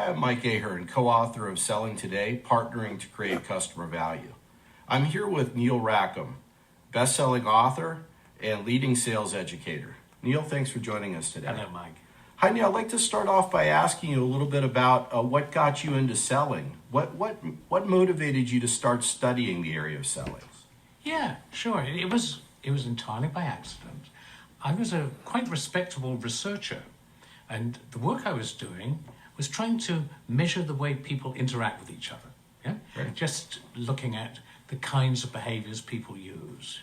I'm Mike Ahern, co-author of Selling Today, Partnering to Create Customer Value. I'm here with Neil Rackham, best-selling author and leading sales educator. Neil, thanks for joining us today. Hello, Mike. Hi, Neil. I'd like to start off by asking you a little bit about what got you into selling. What motivated you to start studying the area of selling? Yeah, sure. It was entirely by accident. I was a quite respectable researcher, and the work I was doing was trying to measure the way people interact with each other. Yeah, Right. Just looking at the kinds of behaviors people use,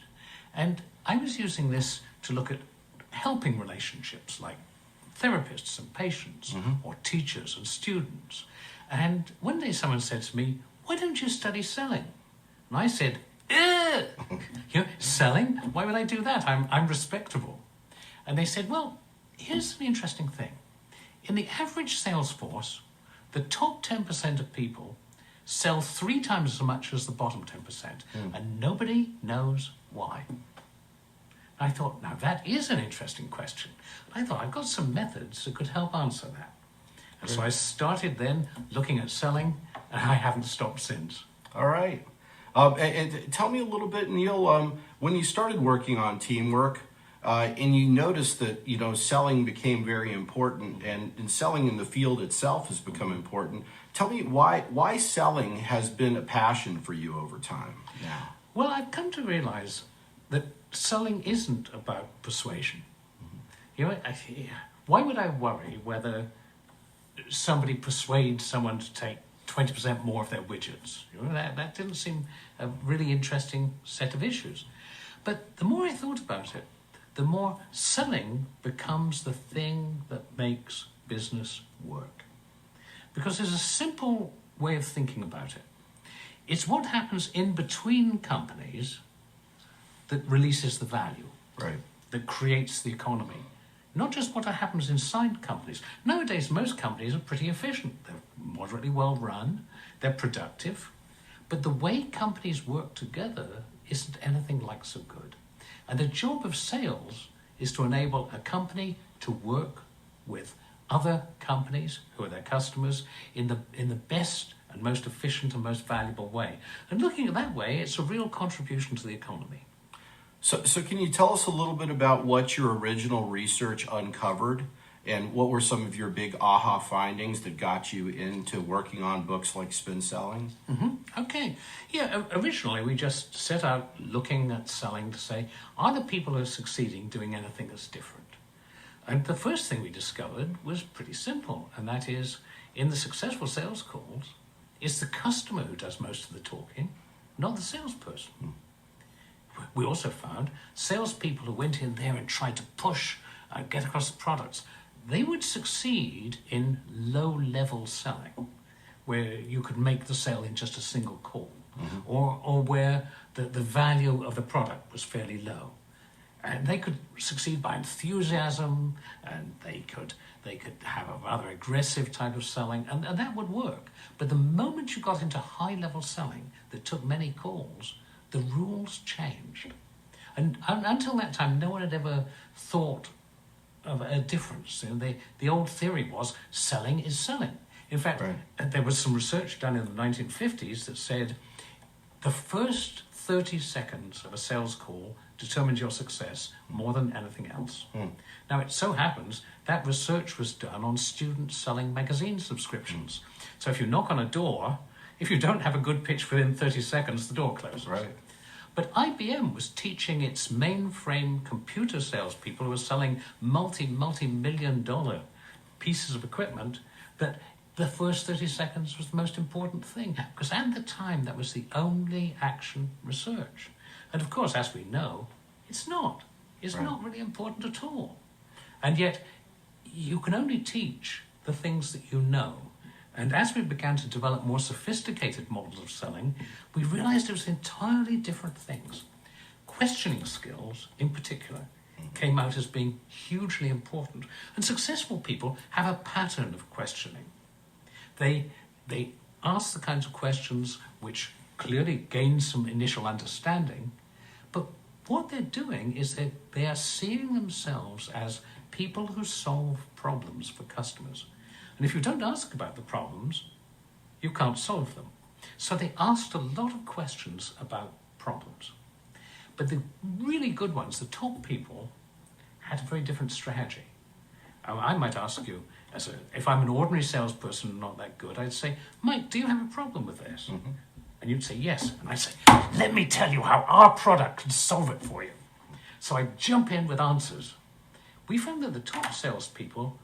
and I was using this to look at helping relationships, like therapists and patients, or teachers and students. And one day someone said to me, "Why don't you study selling?" And I said, "Ugh! Selling? Why would I do that? I'm respectable." And they said, "Well, here's the interesting thing. In the average sales force, the top 10% of people sell 3 times as much as the bottom 10%, and nobody knows why." I thought, now that is an interesting question. I thought, I've got some methods that could help answer that. And so I started then looking at selling, and I haven't stopped since. All right. And tell me a little bit, Neil, when you started working on teamwork, and you noticed that, selling became very important and selling in the field itself has become important. Tell me why selling has been a passion for you over time now. Well, I've come to realize that selling isn't about persuasion. Why would I worry whether somebody persuades someone to take 20% more of their widgets? That didn't seem a really interesting set of issues. But the more I thought about it, the more selling becomes the thing that makes business work. Because there's a simple way of thinking about it. It's what happens in between companies that releases the value, Right. that creates the economy. Not just what happens inside companies. Nowadays, most companies are pretty efficient. They're moderately well run, they're productive, but the way companies work together isn't anything like so good. And the job of sales is to enable a company to work with other companies who are their customers in the best and most efficient and most valuable way. And looking at that way, it's a real contribution to the economy. So can you tell us a little bit about what your original research uncovered and what were some of your big aha findings that got you into working on books like Spin Selling? Okay. Yeah, originally we just set out looking at selling to say, are the people who are succeeding doing anything that's different? And the first thing we discovered was pretty simple, and that is, in the successful sales calls, it's the customer who does most of the talking, not the salesperson. We also found salespeople who went in there and tried to push, get across the products, they would succeed in low-level selling, where you could make the sale in just a single call, or where the value of the product was fairly low. And they could succeed by enthusiasm, and they could have a rather aggressive type of selling, and that would work. But the moment you got into high-level selling that took many calls, the rules changed. And until that time, no one had ever thought of a difference. The old theory was selling is selling. In fact, there was some research done in the 1950s that said the first 30 seconds of a sales call determines your success more than anything else. Now, it so happens that research was done on students selling magazine subscriptions. So if you knock on a door, if you don't have a good pitch within 30 seconds, the door closes. Right. But IBM was teaching its mainframe computer salespeople who were selling multi-million-dollar pieces of equipment that the first 30 seconds was the most important thing. Because at the time, that was the only action research. And of course, as we know, it's not. It's not really important at all. And yet, you can only teach the things that you know. And as we began to develop more sophisticated models of selling, we realized it was entirely different things. Questioning skills, in particular, came out as being hugely important. And successful people have a pattern of questioning. They ask the kinds of questions which clearly gain some initial understanding, but what they're doing is that they are seeing themselves as people who solve problems for customers. And if you don't ask about the problems, you can't solve them. So they asked a lot of questions about problems. But the really good ones, the top people, had a very different strategy. I might ask you, if I'm an ordinary salesperson and not that good, I'd say, Mike, do you have a problem with this? Mm-hmm. And you'd say, yes. And I'd say, let me tell you how our product can solve it for you. So I'd jump in with answers. We found that the top salespeople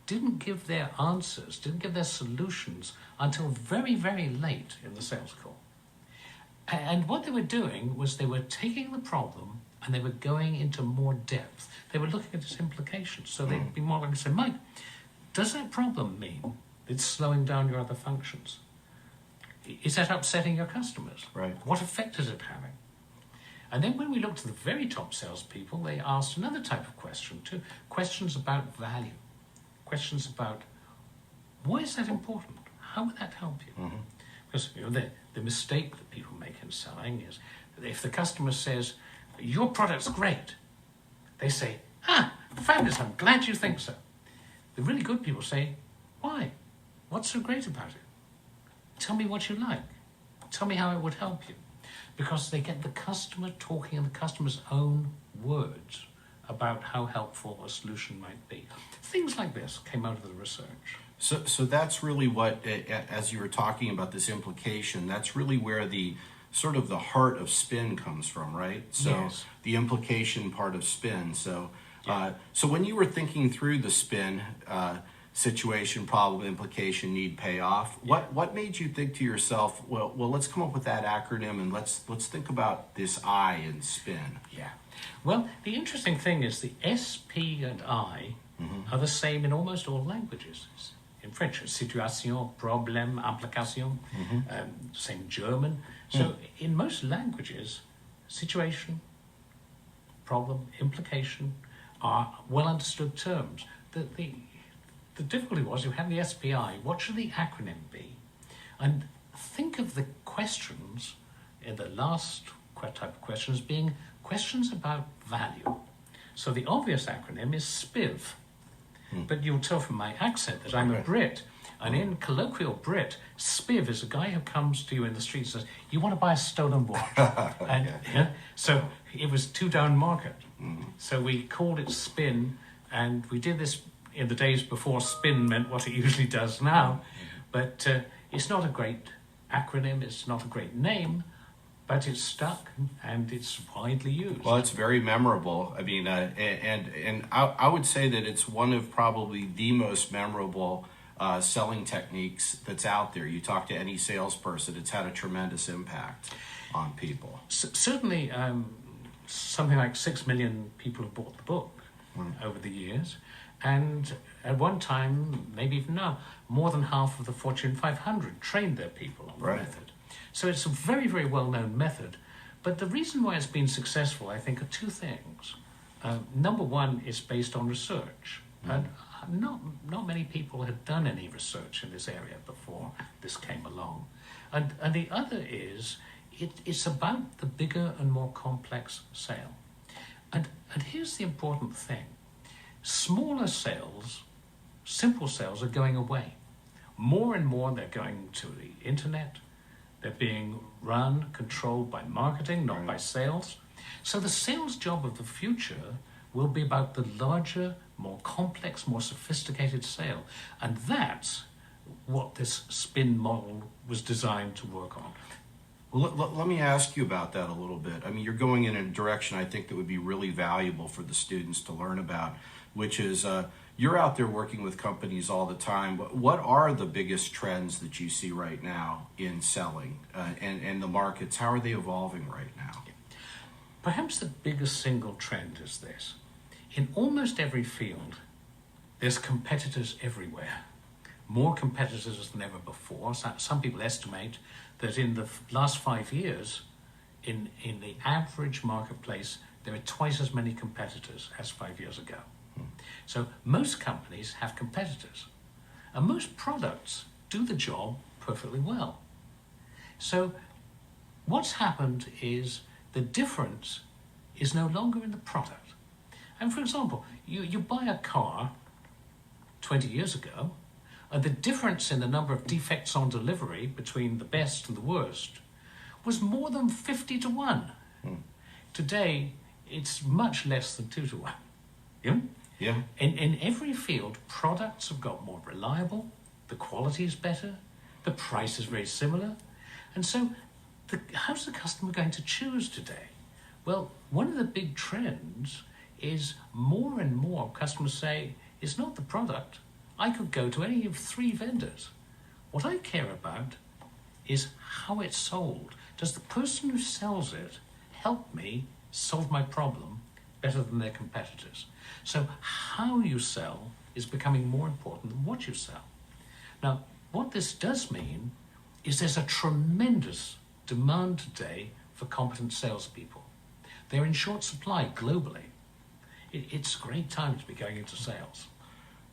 didn't give their answers, didn't give their solutions until very, very late in the sales call. And what they were doing was they were taking the problem and they were going into more depth. They were looking at its implications. So they'd be more likely to say, Mike, does that problem mean it's slowing down your other functions? Is that upsetting your customers? Right. What effect is it having? And then when we looked at the very top salespeople, they asked another type of question too. Questions about value. Questions about, why is that important? How would that help you? Mm-hmm. Because the mistake that people make in selling is, if the customer says, your product's great, they say, fabulous, I'm glad you think so. The really good people say, why? What's so great about it? Tell me what you like. Tell me how it would help you. Because they get the customer talking in the customer's own words about how helpful a solution might be. Things like this came out of the research. So that's really what, as you were talking about this implication, that's really where the sort of the heart of spin comes from, right? So yes. The implication part of spin. So so when you were thinking through the spin situation, problem, implication, need, payoff, what made you think to yourself, well, let's come up with that acronym and let's think about this I in spin? Yeah. Well, the interesting thing is the S, P, and I are the same in almost all languages. In French, situation, problème, implication, same in German. So in most languages, situation, problem, implication are well understood terms. The difficulty was you had the SPI. What should the acronym be? And think of the questions in the last type of questions being questions about value. So the obvious acronym is SPIV. But you'll tell from my accent that I'm a Brit. And in colloquial Brit, SPIV is a guy who comes to you in the street and says, you want to buy a stolen watch? And so it was two down market. So we called it spin, and we did this in the days before spin meant what it usually does now. But it's not a great acronym, it's not a great name, but it's stuck and it's widely used. Well, it's very memorable. I mean, and I would say that it's one of probably the most memorable selling techniques that's out there. You talk to any salesperson, it's had a tremendous impact on people. Certainly, something like 6 million people have bought the book over the years. And at one time, maybe even now, more than half of the Fortune 500 trained their people on the method. So it's a very, very well-known method. But the reason why it's been successful, I think, are two things. Number one, it's based on research. And not many people had done any research in this area before this came along. And the other is, it's about the bigger and more complex sale. And here's the important thing. Smaller sales, simple sales are going away. More and more they're going to the internet. They're being run, controlled by marketing, not by sales. So the sales job of the future will be about the larger, more complex, more sophisticated sale. And that's what this spin model was designed to work on. Well, let me ask you about that a little bit. I mean, you're going in a direction I think that would be really valuable for the students to learn about, which is you're out there working with companies all the time. What are the biggest trends that you see right now in selling and the markets? How are they evolving right now? Perhaps the biggest single trend is this. In almost every field, there's competitors everywhere. More competitors than ever before. Some people estimate that in the last 5 years, in the average marketplace, there are twice as many competitors as 5 years ago. So most companies have competitors, and most products do the job perfectly well. So what's happened is the difference is no longer in the product. And for example, you buy a car 20 years ago, And the difference in the number of defects on delivery between the best and the worst was more than 50 to 1. Today, it's much less than 2 to 1. Yeah? Yeah. In every field, products have got more reliable, the quality is better, the price is very similar. And so, how's the customer going to choose today? Well, one of the big trends is more and more customers say, it's not the product. I could go to any of 3 vendors. What I care about is how it's sold. Does the person who sells it help me solve my problem better than their competitors? So how you sell is becoming more important than what you sell. Now, what this does mean is there's a tremendous demand today for competent salespeople. They're in short supply globally. It's a great time to be going into sales.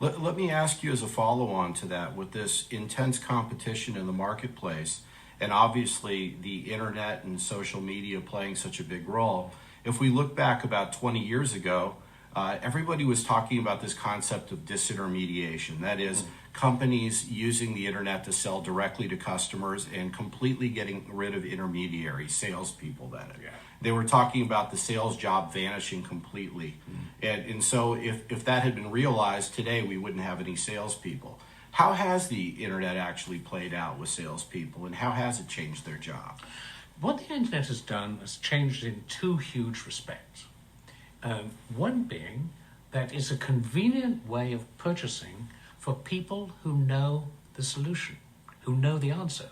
Let me ask you as a follow-on to that, with this intense competition in the marketplace, and obviously the internet and social media playing such a big role, if we look back about 20 years ago, everybody was talking about this concept of disintermediation. That is, companies using the internet to sell directly to customers and completely getting rid of intermediaries, salespeople, that is. Yeah. They were talking about the sales job vanishing completely. And so if that had been realized today, we wouldn't have any salespeople. How has the internet actually played out with salespeople, and how has it changed their job? What the internet has done has changed in 2 huge respects. One being that it's a convenient way of purchasing for people who know the solution, who know the answer.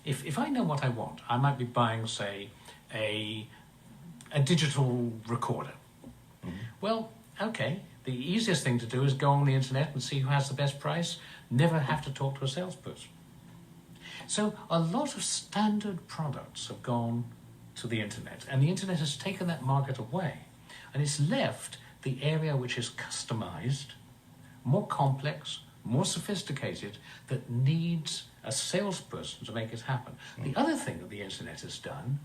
If I know what I want, I might be buying, say, a digital recorder. Well, okay, the easiest thing to do is go on the internet and see who has the best price, never have to talk to a salesperson. So a lot of standard products have gone to the internet, and the internet has taken that market away, and it's left the area which is customized, more complex, more sophisticated, that needs a salesperson to make it happen. The other thing that the internet has done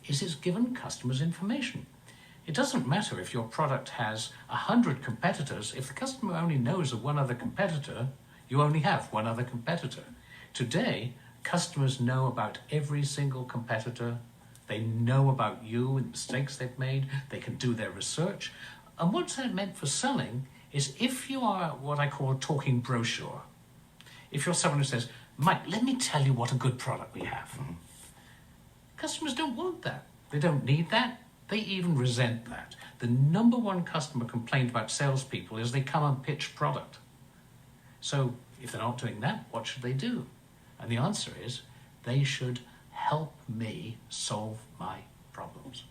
is it's given customers information. It doesn't matter if your product has 100 competitors. If the customer only knows of one other competitor, you only have one other competitor. Today, customers know about every single competitor. They know about you and mistakes they've made. They can do their research. And what's that meant for selling is, if you are what I call a talking brochure, if you're someone who says, Mike, let me tell you what a good product we have. Customers don't want that. They don't need that. They even resent that. The number one customer complaint about salespeople is they come and pitch product. So if they're not doing that, what should they do? And the answer is, they should help me solve my problems.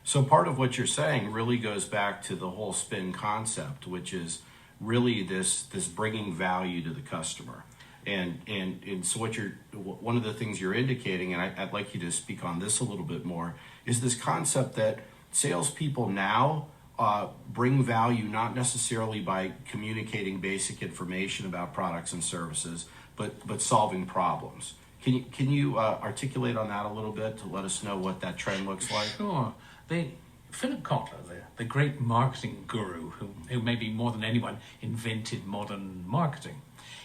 So part of what you're saying really goes back to the whole spin concept, which is really this bringing value to the customer. And so one of the things you're indicating, and I'd like you to speak on this a little bit more, is this concept that salespeople now bring value not necessarily by communicating basic information about products and services, but solving problems. Can you articulate on that a little bit to let us know what that trend looks like? Sure. Philip Kotler, the great marketing guru, who maybe more than anyone invented modern marketing,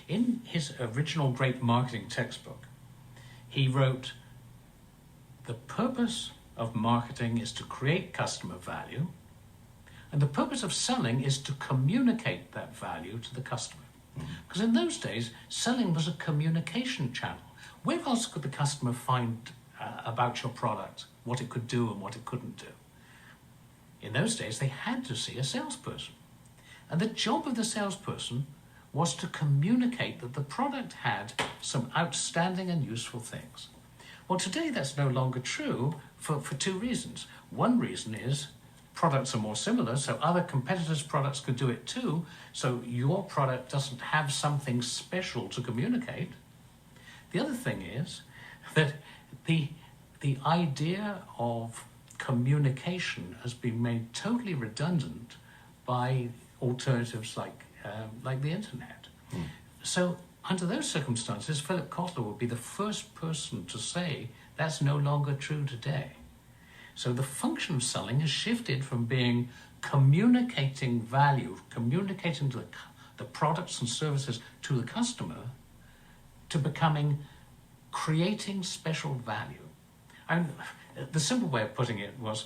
in his original great marketing textbook, he wrote, "The purpose of marketing is to create customer value, and the purpose of selling is to communicate that value to the customer." Because in those days, selling was a communication channel. Where else could the customer find about your product, what it could do and what it couldn't do? In those days, they had to see a salesperson. And the job of the salesperson was to communicate that the product had some outstanding and useful things. Well, today that's no longer true for 2 reasons. One reason is products are more similar, so other competitors' products could do it too, so your product doesn't have something special to communicate. The other thing is that the idea of communication has been made totally redundant by alternatives like the internet. So under those circumstances, Philip Kotler would be the first person to say that's no longer true today. So the function of selling has shifted from being communicating value, communicating to the products and services to the customer to becoming creating special value. And the simple way of putting it was,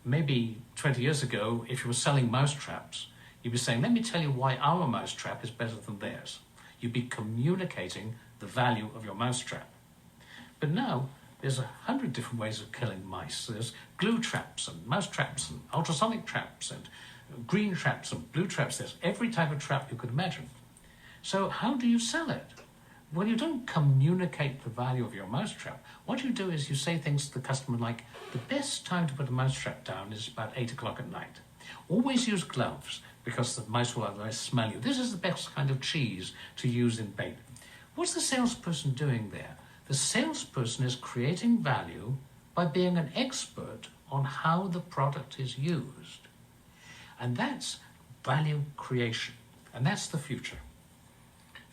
maybe 20 years ago, if you were selling mousetraps, you'd be saying, let me tell you why our mousetrap is better than theirs. You'd be communicating the value of your mousetrap. But now, there's 100 different ways of killing mice. There's glue traps and mouse traps and ultrasonic traps and green traps and blue traps. There's every type of trap you could imagine. So how do you sell it? Well, you don't communicate the value of your mousetrap. What you do is you say things to the customer like, the best time to put a mousetrap down is about 8 o'clock at night. Always use gloves because the mice will otherwise smell you. This is the best kind of cheese to use in bait. What's the salesperson doing there? The salesperson is creating value by being an expert on how the product is used. And that's value creation. And that's the future.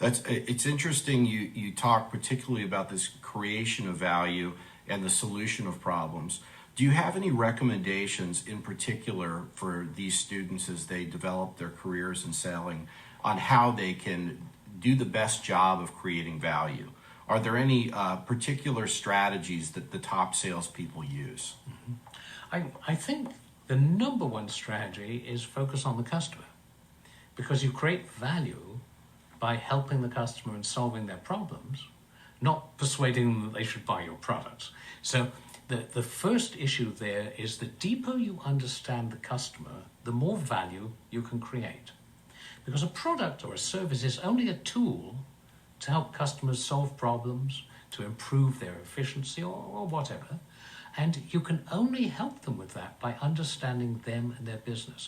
It's interesting you talk particularly about this creation of value and the solution of problems. Do you have any recommendations in particular for these students as they develop their careers in selling on how they can do the best job of creating value? Are there any particular strategies that the top salespeople use? I think the number one strategy is focus on the customer, because you create value by helping the customer and solving their problems, not persuading them that they should buy your products. So the first issue there is the deeper you understand the customer, the more value you can create. Because a product or a service is only a tool to help customers solve problems, to improve their efficiency or whatever. And you can only help them with that by understanding them and their business.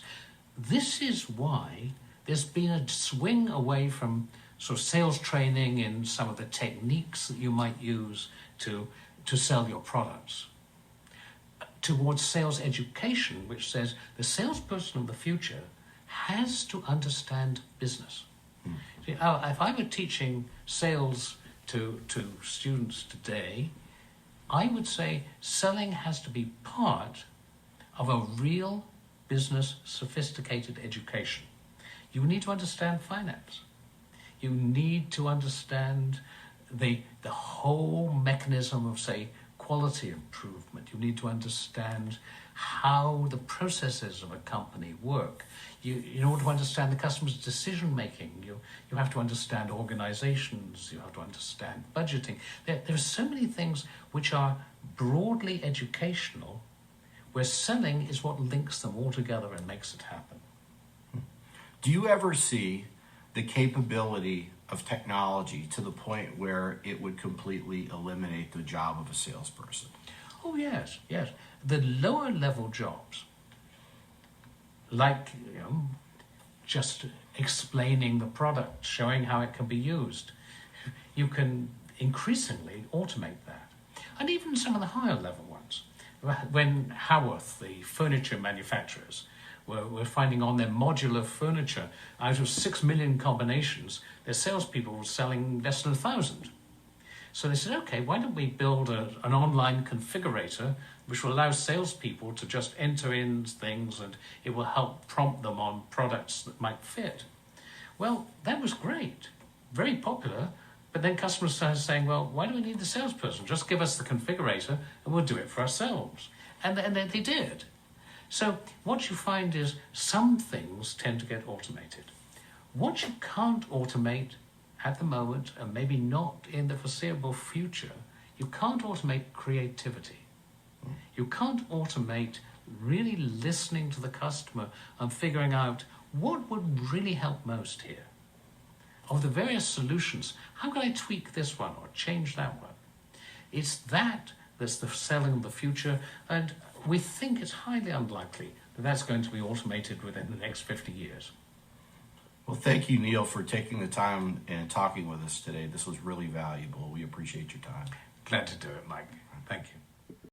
This is why there's been a swing away from sort of sales training in some of the techniques that you might use to sell your products, towards sales education, which says the salesperson of the future has to understand business. See, if I were teaching sales to students today, I would say selling has to be part of a real business sophisticated education. You need to understand finance. You need to understand the whole mechanism of, say, quality improvement. You need to understand how the processes of a company work. In order to understand the customer's decision making, you have to understand organizations, you have to understand budgeting. There are so many things which are broadly educational, where selling is what links them all together and makes it happen. Do you ever see the capability of technology to the point where it would completely eliminate the job of a salesperson? Oh, yes. The lower level jobs, like just explaining the product, showing how it can be used, you can increasingly automate that. And even some of the higher level ones. When Haworth, the furniture manufacturers, were finding on their modular furniture, out of 6 million combinations, their salespeople were selling less than 1,000. So they said, okay, why don't we build an online configurator which will allow salespeople to just enter in things and it will help prompt them on products that might fit. Well, that was great, very popular, but then customers started saying, well, why do we need the salesperson? Just give us the configurator and we'll do it for ourselves. And they did. So what you find is some things tend to get automated. What you can't automate at the moment, and maybe not in the foreseeable future, you can't automate creativity. You can't automate really listening to the customer and figuring out what would really help most here. Of the various solutions, how can I tweak this one or change that one? It's that's the selling of the future, and we think it's highly unlikely that that's going to be automated within the next 50 years. Well, thank you, Neil, for taking the time and talking with us today. This was really valuable. We appreciate your time. Glad to do it, Mike. Thank you.